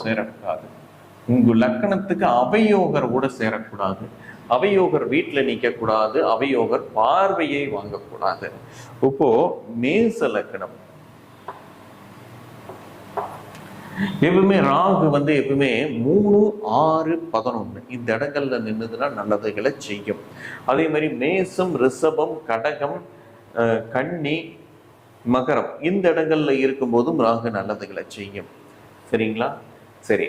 சேரக்கூடாது. உங்க லக்கணத்துக்கு அவயோகர் கூட சேரக்கூடாது. அவயோகர் வீட்டுல நிக்க கூடாது. அவயோகர் பார்வையை வாங்கக்கூடாது. இப்போ மேச லக்கணம் எப்பவுமே ராகு எப்பவுமே 3, 6, 11 இந்த இடங்கள்ல நின்றுதுன்னா நல்லதுகளை செய்யும். அதே மாதிரி மேசம், ரிஷபம், கடகம், கன்னி, மகரம் இந்த இடங்கள்ல இருக்கும்போதும் ராகு நல்லதுகளை செய்யும். சரிங்களா? சரி,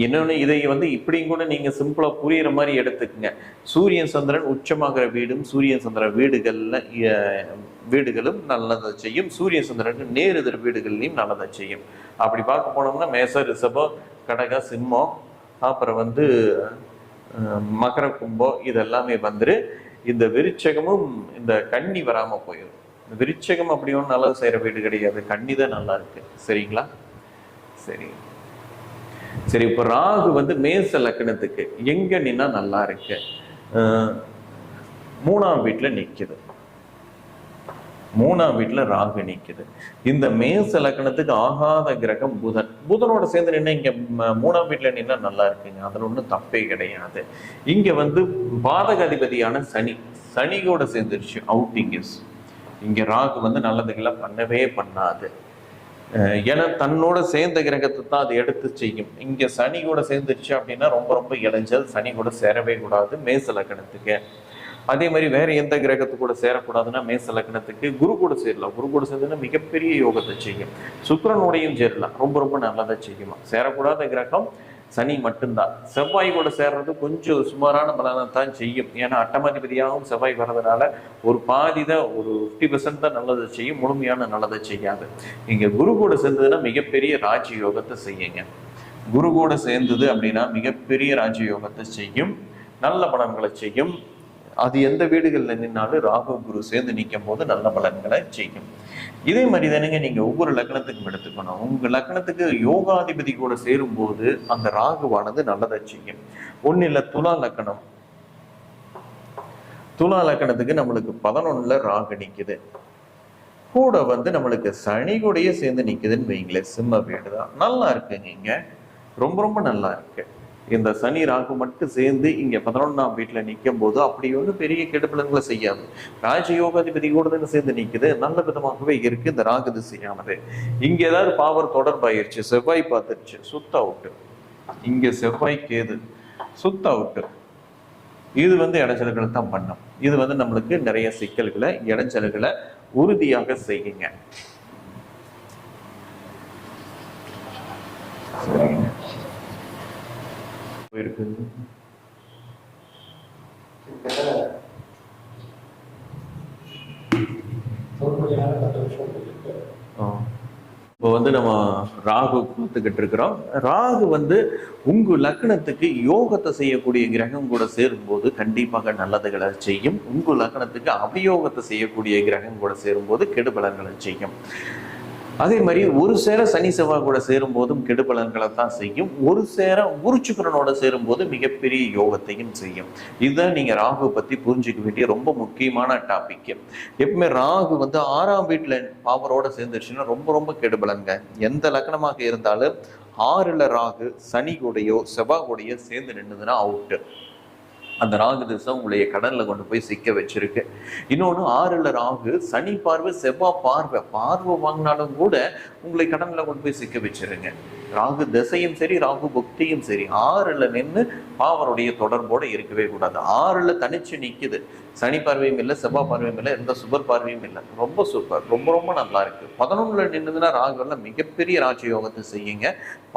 இன்னொன்னு இதை இப்படியும் கூட நீங்க சிம்பிளா புரியுற மாதிரி எடுத்துக்கங்க. சூரியன் சந்திரன் உச்சமாகிற வீடும் சூரியன் சந்திர வீடுகளும் நல்லதை செய்யும். சூரிய சந்திரனுக்கு நேர் எதிர் வீடுகள்லையும் நல்லதை செய்யும். அப்படி பார்க்க போனோம்னா மேச, ரிஷபம், கடக, சிம்மம், அப்புறம் மகர, கும்பம் இதெல்லாமே இந்த விருச்சகமும் இந்த கன்னி வராம போயிடும். விருச்சகம் அப்படி ஒன்றும் நல்லா செய்யற வீடு கிடையாது. கன்னி தான் நல்லா இருக்கு. சரிங்களா? சரி சரி. இப்ப ராகு மேச லக்கணத்துக்கு எங்க நின்னா நல்லா இருக்கு? 3ஆம் வீட்டுல நிக்குது. 3ஆம் வீட்டுல ராகு நிக்குது. இந்த மேச லக்கணத்துக்கு ஆகாத கிரகம் புதன். புதனோட சேர்ந்து நின்று இங்க 3ஆம் வீட்டுல நின்னா நல்லா இருக்குங்க. அதுல ஒன்றும் தப்பே கிடையாது. இங்க பாதகாதிபதியான சனி, சனியோட சேர்ந்துருச்சு. அவுட்டிங் இங்க ராகு நல்லதுகளை பண்ணவே பண்ணாது. ஏன்னா தன்னோட சேர்ந்த கிரகத்தை தான் அது எடுத்து செய்யும். இங்க சனி கூட சேர்ந்துருச்சு அப்படின்னா ரொம்ப ரொம்ப இளைஞ்சல். சனி கூட சேரவே கூடாது மேச லக்கணத்துக்கு. அதே மாதிரி வேற எந்த கிரகத்து கூட சேரக்கூடாதுன்னா மேச லக்கணத்துக்கு குரு கூட சேரலாம். குரு கூட சேர்ந்துன்னா மிகப்பெரிய யோகத்தை செய்யும். சுக்கிரனோடையும் சேரலாம், ரொம்ப ரொம்ப நல்லதை செய்யுமா. சேரக்கூடாத கிரகம் சனி மட்டும்தான். செவ்வாய் கூட சேர்றது கொஞ்சம் சுமாரான பலனை தான் செய்யும். ஏன்னா அட்டமாதிபதியாகவும் செவ்வாய் வர்றதுனால ஒரு பாதி தான், ஒரு 50% தான் நல்லதை செய்யும், முழுமையான நல்லதை செய்யாது. இங்க குரு கூட சேர்ந்ததுன்னா மிகப்பெரிய ராஜயோகத்தை செய்யுங்க. குரு கூட சேர்ந்தது அப்படின்னா மிகப்பெரிய ராஜயோகத்தை செய்யும், நல்ல பலன்களை செய்யும். அது எந்த வீடுகள்ல நின்னாலும் ராகு குரு சேர்ந்து நிற்கும் போது நல்ல பலன்களை செய்யும். இதே மாதிரி தானுங்க நீங்க ஒவ்வொரு லக்னத்துக்கும் எடுத்துக்கணும். உங்க லக்னத்துக்கு யோகாதிபதி கூட சேரும் போது அந்த ராகுவானது நல்லதை செய்யும். ஒண்ணு இல்ல, துலா லக்கணம். துலா லக்கணத்துக்கு நம்மளுக்கு 11ல ராகு நிக்குது. கூட நம்மளுக்கு சனி கூடயே சேர்ந்து நிக்குதுன்னு வைங்களேன். சிம்ம வீடு தான் நல்லா இருக்குங்க. இங்க ரொம்ப ரொம்ப நல்லா இருக்கு. இந்த சனி ராகு மட்டும் சேர்ந்து இங்க 11ஆம் வீட்டுல நிற்கும் போது அப்படி பெரிய கெடுபலன்களை செய்யாது. ராஜயோகாதிபதி கூட சேர்ந்து நிக்குது, நல்ல விதமாகவே இருக்கு இந்த ராகு திசையானது. இங்க ஏதாவது பாவர் தொடர்பாயிருச்சு, செவ்வாய் பார்த்துருச்சு, சுத்த அவுட்டு. இங்க செவ்வாய் கேது சுத்த அவுட்டு. இது இடைஞ்சல்களை தான் பண்ணும். இது நம்மளுக்கு நிறைய சிக்கல்களை, இடைஞ்சல்களை உறுதியாக செய்யுங்க. சரிங்க. இருக்கு. இப்போ நம்ம ராகு பார்த்துக்கிட்டு இருக்கிறோம். ராகு உங்க லக்னத்துக்கு யோகத்தை செய்யக்கூடிய கிரகம் கூட சேரும்போது கண்டிப்பாக நல்லதுகளை செய்யும். உங்க லக்னத்துக்கு அபியோகத்தை செய்யக்கூடிய கிரகம் கூட சேரும்போது கெடுபலன்களை செய்யும். அதே மாதிரி ஒரு சேர சனி செவ்வாய் கூட சேரும் போதும் கெடுபலன்களை தான் செய்யும். ஒரு சேர குருச்சுக்கரனோட சேரும் போது மிகப்பெரிய யோகத்தையும் செய்யும். இதுதான் நீங்க ராகு பத்தி புரிஞ்சுக்க வேண்டிய ரொம்ப முக்கியமான டாபிக். எப்பவுமே ராகு 6ஆம் வீட்டுல பாவரோட சேர்ந்துருச்சுன்னா ரொம்ப ரொம்ப கெடுபலன்க. எந்த லக்னமாக இருந்தாலும் 6ல ராகு சனி கூடையோ செவ்வாய் கூடையோ சேர்ந்து நின்றுதுன்னா அவுட்டு. அந்த ராகு திசை உங்களைய கடன்ல கொண்டு போய் சிக்க வச்சிருக்கு. இன்னொன்னு 6ல ராகு சனி பார்வை செவ்வாய் பார்வை வாங்கினாலும் கூட உங்களை கடன்ல கொண்டு போய் சிக்க வச்சிருங்க. ராகு திசையும் சரி, ராகு புக்தியும் சரி 6ல நின்று பாவருடைய தொடர்போட இருக்கவே கூடாது. 6ல தனிச்சு நிக்குது. சனி பார்வையும் இல்லை, செவ்வாய் பார்வையும் இல்லை, எந்த சுபர் பார்வையும் இல்லை. ரொம்ப சூப்பர், ரொம்ப ரொம்ப நல்லா இருக்கு. 11ல நின்றுதுன்னா ராகுல மிகப்பெரிய ராஜ யோகத்தை செய்யுங்க.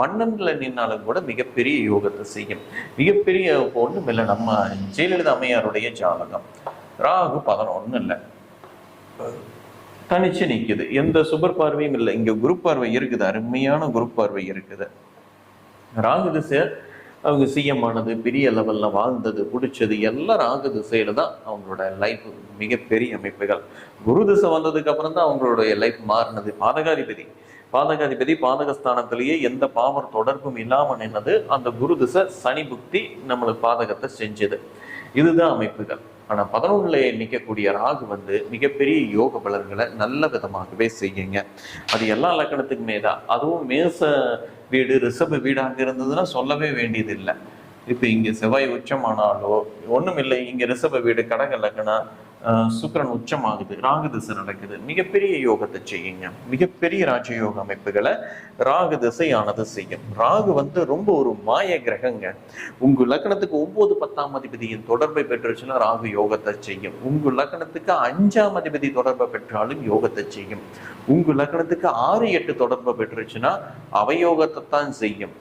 12ல நின்னாலும் கூட மிகப்பெரிய யோகத்தை செய்யும். மிகப்பெரிய ஒண்ணும் இல்லை, நம்ம ஜெயலலிதா அம்மையாருடைய ஜாதகம். ராகு 11ல தனிச்சு நிக்குது, எந்த சுபர் பார்வையும் இல்லை. இங்க குரு பார்வை இருக்குது, அருமையான குரு பார்வை இருக்குது. ராகு திசை அவங்க சிஎம்மானது, பெரிய லெவல்ல வாழ்ந்தது, பிடிச்சது எல்லாம் ராகு திசையில தான் அவங்களோட லைஃப் மிகப்பெரிய அமைப்புகள். குரு திசை வந்ததுக்கு அப்புறம் தான் அவங்களுடைய லைஃப் மாறினது. பாதகாதிபதி பாதகஸ்தானத்திலேயே எந்த பாவர் தொடர்பும் இல்லாம நின்னது. அந்த குரு திசை சனி புக்தி நம்மளுக்கு பாதகத்தை செஞ்சது. இதுதான் அமைப்புகள். ஆனா 11ல நிற்கக்கூடிய ராகு மிகப்பெரிய யோக பலன்களை நல்ல விதமாகவே செய்யுங்க. அது எல்லா லக்கணத்துக்குமே தான். அதுவும் மேச வீடு ரிஷப வீடாக இருந்ததுன்னா சொல்லவே வேண்டியது இல்லை. இப்ப இங்க செவ்வாய் உச்சமானாலோ ஒண்ணும் இல்லை, இங்க ரிஷப வீடு கடக லக்னா சுக்கிரன் உச்சமாகுது, ராகு திசை நடக்குது, மிகப்பெரிய யோகத்தை செய்யுங்க. மிகப்பெரிய ராஜயோக அமைப்புகளை ராகு திசையானது செய்யும். ராகு வந்து ரொம்ப ஒரு மாய கிரகங்க. உங்க லக்னத்துக்கு 9 10ஆம் அதிபதியின் தொடர்பை பெற்றுச்சுன்னா ராகு யோகத்தை செய்யும். உங்க லக்னத்துக்கு 5ஆம் அதிபதி தொடர்பை பெற்றாலும் யோகத்தை செய்யும். உங்க லக்னத்துக்கு 6 8 தொடர்பை பெற்றுச்சுன்னா அவயோகத்தை தான் செய்யும்.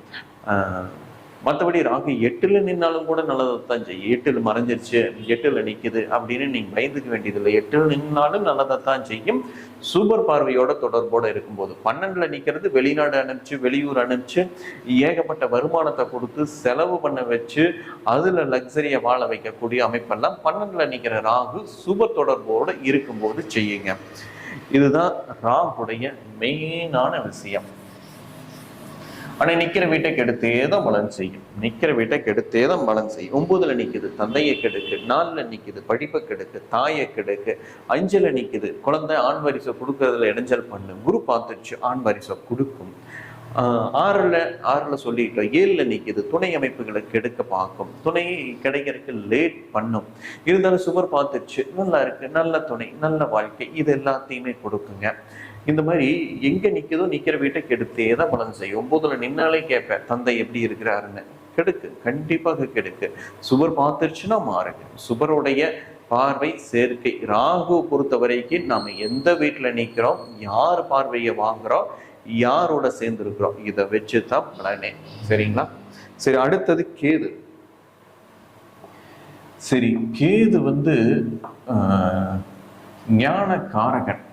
மற்றபடி ராகு 8ல் நின்னாலும் கூட நல்லதைத்தான் செய்யும். 8ல் மறைஞ்சிருச்சு, 8ல் நிற்குது அப்படின்னு நீங்க பயந்துக்க வேண்டியதில்லை. 8ல் நின்னாலும் நல்லதைத்தான் செய்யும். சூப்பர் பார்வையோட தொடர்போட இருக்கும்போது 12ல் நிற்கிறது வெளிநாடு அனுப்பிச்சு வெளியூர் அனுப்பிச்சு ஏகப்பட்ட வருமானத்தை கொடுத்து செலவு பண்ண வச்சு அதுல லக்ஸரியை வாழ வைக்கக்கூடிய அமைப்பெல்லாம் 12ல் நிற்கிற ராகு சுப தொடர்போடு இருக்கும்போது செய்யுங்க. இதுதான் ராகுடைய மெயினான விஷயம். ஆனா நிக்கிற வீட்டை கெடுத்தே தான் பலன் செய்யும். நிக்கிற வீட்டை கெடுத்தே தான் பலன் செய்யும். 9ல் நிக்குது தந்தையை கெடுக்கு, 4ல் நிக்குது படிப்பை கெடுக்கு, தாயை கெடுக்கு, 5ல் நிக்குது குழந்தை ஆண் வரிசை கொடுக்கறதுல இடைஞ்சல் பண்ணு, குரு பார்த்துச்சு ஆண் வரிசை கொடுக்கும். 6ல் சொல்லிட்டோம். 7ல் நிக்குது துணை அமைப்புகளை கெடுக்க பார்க்கும், துணை கிடைக்கிறதுக்கு லேட் பண்ணும். இருந்தாலும் சுவர் பார்த்துச்சு நல்லா இருக்கு, நல்ல துணை நல்ல வாழ்க்கை இது எல்லாத்தையுமே கொடுக்குங்க. இந்த மாதிரி எங்க நிக்குதோ நிக்கிற வீட்டை கெடுத்தே தான் பலன் செய்யும். 9ல் நின்னாலே கேட்பேன் தந்தை எப்படி இருக்கிறாருன்னு. கெடுக்கு, கண்டிப்பாக கெடுக்கு. சுவர் பார்த்துருச்சுன்னா மாறுங்க. சுபருடைய பார்வை சேர்க்கை. ராகு பொறுத்த வரைக்கும் நாம எந்த வீட்டுல நிக்கிறோம், யார் பார்வையை வாங்குறோம், யாரோட சேர்ந்து இருக்கிறோம், இதை வச்சுதான் பலனே. சரிங்களா? சரி, அடுத்தது கேது. சரி, கேது வந்து ஞான காரகன்.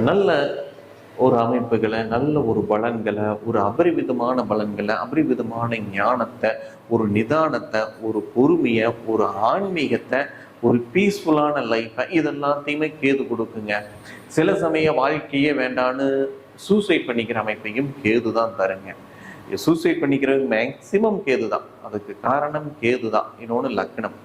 நல்ல ஒரு அமைப்புகளை, நல்ல ஒரு பலன்களை, ஒரு அபரிவிதமான பலன்களை, அபரிவிதமான ஞானத்தை, ஒரு நிதானத்தை, ஒரு பொறுமையை, ஒரு ஆன்மீகத்தை, ஒரு பீஸ்ஃபுல்லான லைஃபை இதெல்லாத்தையுமே கேது கொடுக்குங்க. சில சமய வாழ்க்கையே வேண்டான்னு சூசைட் பண்ணிக்கிற அமைப்பையும் கேது தான் தருங்க. சூசைட் பண்ணிக்கிறது மேக்சிமம் கேது தான். அதுக்கு காரணம் கேது தான். இன்னொன்று லக்னம்.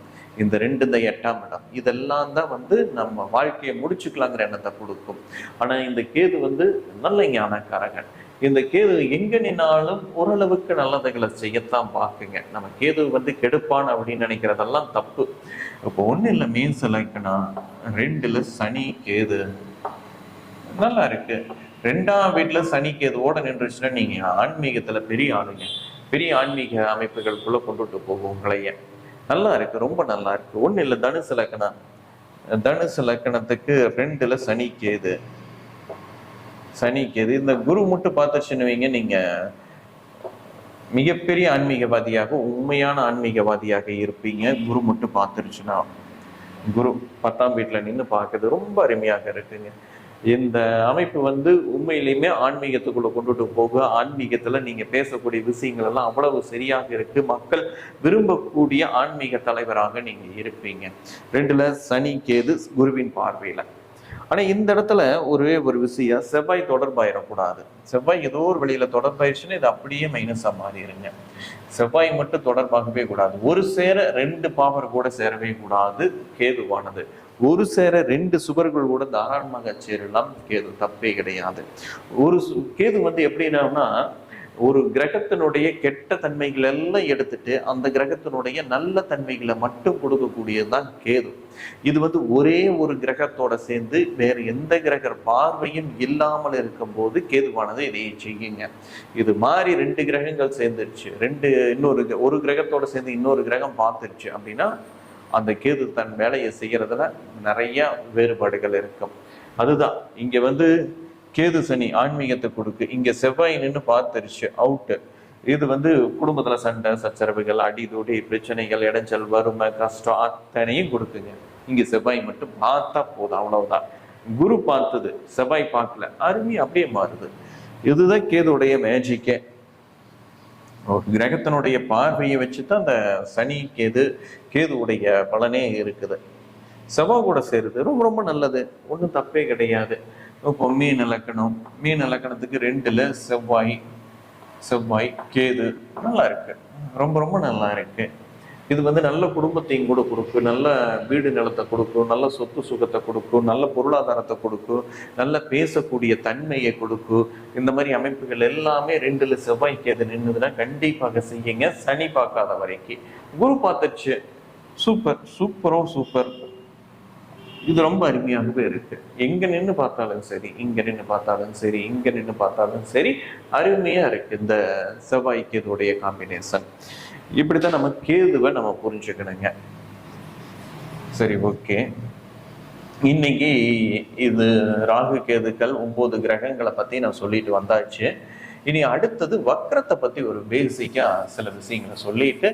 இந்த 2 இந்த 8ஆம் இடம் இதெல்லாம் தான் வந்து நம்ம வாழ்க்கையை முடிச்சுக்கலாங்கிற எண்ணத்தை கொடுக்கும். ஆனா இந்த கேது வந்து நல்ல ஞானக்காரகன். இந்த கேது எங்க நின்னாலும் ஓரளவுக்கு நல்லதுகளை செய்யத்தான் பார்க்குங்க. நம்ம கேது வந்து கெடுப்பான் அப்படின்னு நினைக்கிறதெல்லாம் தப்பு. இப்போ ஒண்ணு இல்லை, மீன் செலக்கனா 2ல் சனி கேது நல்லா இருக்கு. 2ஆம் வீட்டுல சனி கேதுவோட நின்றுச்சுன்னா நீங்க ஆன்மீகத்துல பெரிய ஆளுங்க. பெரிய ஆன்மீக அமைப்புகளுக்குள்ள கொண்டுட்டு போகும் உங்களைய. நல்லா இருக்கு, ரொம்ப நல்லா இருக்கு. ஒண்ணு இல்லை, தனுசு லக்கணம். தனுசு லக்கணத்துக்கு 2ல் சனி கேது. சனி கேது இந்த குரு மட்டும் பார்த்துச்சுன்னு வைங்க, நீங்க மிகப்பெரிய ஆன்மீகவாதியாக, உண்மையான ஆன்மீகவாதியாக இருப்பீங்க. குரு மட்டும் பார்த்துருச்சுன்னா. குரு 10ஆம் வீட்டுல நின்று பார்க்குறது ரொம்ப அருமையாக இருக்குங்க. இந்த அமைப்பு வந்து உண்மையிலுமே ஆன்மீகத்துக்குள்ள கொண்டுட்டு போக, ஆன்மீகத்துல நீங்க பேசக்கூடிய விஷயங்கள் எல்லாம் அவ்வளவு சரியாக இருக்கு. மக்கள் விரும்பக்கூடிய ஆன்மீக தலைவராக நீங்க இருப்பீங்க. 2ல் சனி கேது குருவின் பார்வையில. ஆனா இந்த இடத்துல ஒரே ஒரு விஷயம், செவ்வாய் தொடர்பாயிடக்கூடாது. செவ்வாய் ஏதோ ஒரு வழியில தொடர்பாயிருச்சுன்னா இது அப்படியே மைனஸா மாறிடுங்க. செவ்வாய் மட்டும் தொடர்பாகவே கூடாது. ஒரு சேர 2 பாவர் கூட சேரவே கூடாது கேதுவானது. ஒரு சேர 2 சுபர்கள் கூட தாராளமாக சேரலாம். கேது தப்பே கிடையாது. ஒரு கேது வந்து எப்படின்னா, ஒரு கிரகத்தினுடைய கெட்ட தன்மைகள் எல்லாம் எடுத்துட்டு அந்த கிரகத்தினுடைய நல்ல தன்மைகளை மட்டும் கொடுக்கக்கூடியதுதான் கேது. இது வந்து ஒரே ஒரு கிரகத்தோட சேர்ந்து வேற எந்த கிரக பார்வையும் இல்லாமல் இருக்கும் போது கேதுவானது இதையை செய்யுங்க. இது மாதிரி 2 கிரகங்கள் சேர்ந்துருச்சு, ஒரு கிரகத்தோட சேர்ந்து இன்னொரு கிரகம் பார்த்துருச்சு அப்படின்னா அந்த கேது தன் வேலையை செய்யறதுல நிறைய வேறுபாடுகள் இருக்கும். அதுதான் இங்க வந்து கேது சனி ஆன்மீகத்தை கொடுக்கு. இங்க செவ்வாய் நின்று பார்த்துருச்சு, அவுட்டு. இது வந்து குடும்பத்துல சண்டை சச்சரவுகள், அடிதோடி பிரச்சனைகள், இடைஞ்சல், வறுமை, கஷ்டம் அத்தனையும் கொடுக்குங்க. இங்க செவ்வாய் மட்டும் பார்த்தா போதும், அவ்வளவுதான். குரு பார்த்தது, செவ்வாய் பார்க்கல, அருமை அப்படியே மாறுது. இதுதான் கேதுடைய மேஜிக்கே. கிரகத்தினுடைய பார்வையை வச்சுதான் அந்த சனி கேதுவுடைய பலனே இருக்குது. செவ்வாய் கூட சேருது ரொம்ப ரொம்ப நல்லது, ஒன்றும் தப்பே கிடையாது. இப்போ மீன் இலக்கணத்துக்கு 2ல் செவ்வாய் கேது நல்லா இருக்கு, ரொம்ப ரொம்ப நல்லா இருக்கு. இது வந்து நல்ல குடும்பத்தையும் கூட கொடுக்கும், நல்ல வீடு நிலத்தை கொடுக்கும், நல்ல சொத்து சுகத்தை கொடுக்கும், நல்ல பொருளாதாரத்தை கொடுக்கும், நல்ல பேசக்கூடிய தன்மையை கொடுக்கும். இந்த மாதிரி அமைப்புகள் எல்லாமே 2ல் செவ்வாய்க்கு அது நின்றுதுன்னா கண்டிப்பாக செய்யுங்க. சனி பார்க்காத வரைக்கும். குரு பார்த்துச்சு, சூப்பர், சூப்பரோ சூப்பர். இது ரொம்ப அருமையாகவே இருக்கு. எங்க நின்று பார்த்தாலும் சரி, இங்க நின்று பார்த்தாலும் சரி, இங்க நின்று பார்த்தாலும் சரி, அருமையா இருக்கு இந்த செவ்வாய் கேதுவுடைய காம்பினேஷன். இப்படித்தான் நம்ம கேதுவை நம்ம புரிஞ்சுக்கணுங்க. சரி, ஓகே. இன்னைக்கு இது ராகு கேதுக்கள் 9 கிரகங்களை பத்தி நான் சொல்லிட்டு வந்தாச்சு. இனி அடுத்தது வக்ரத்தை பத்தி ஒரு பேசிக்கா சில விஷயங்களை சொல்லிட்டு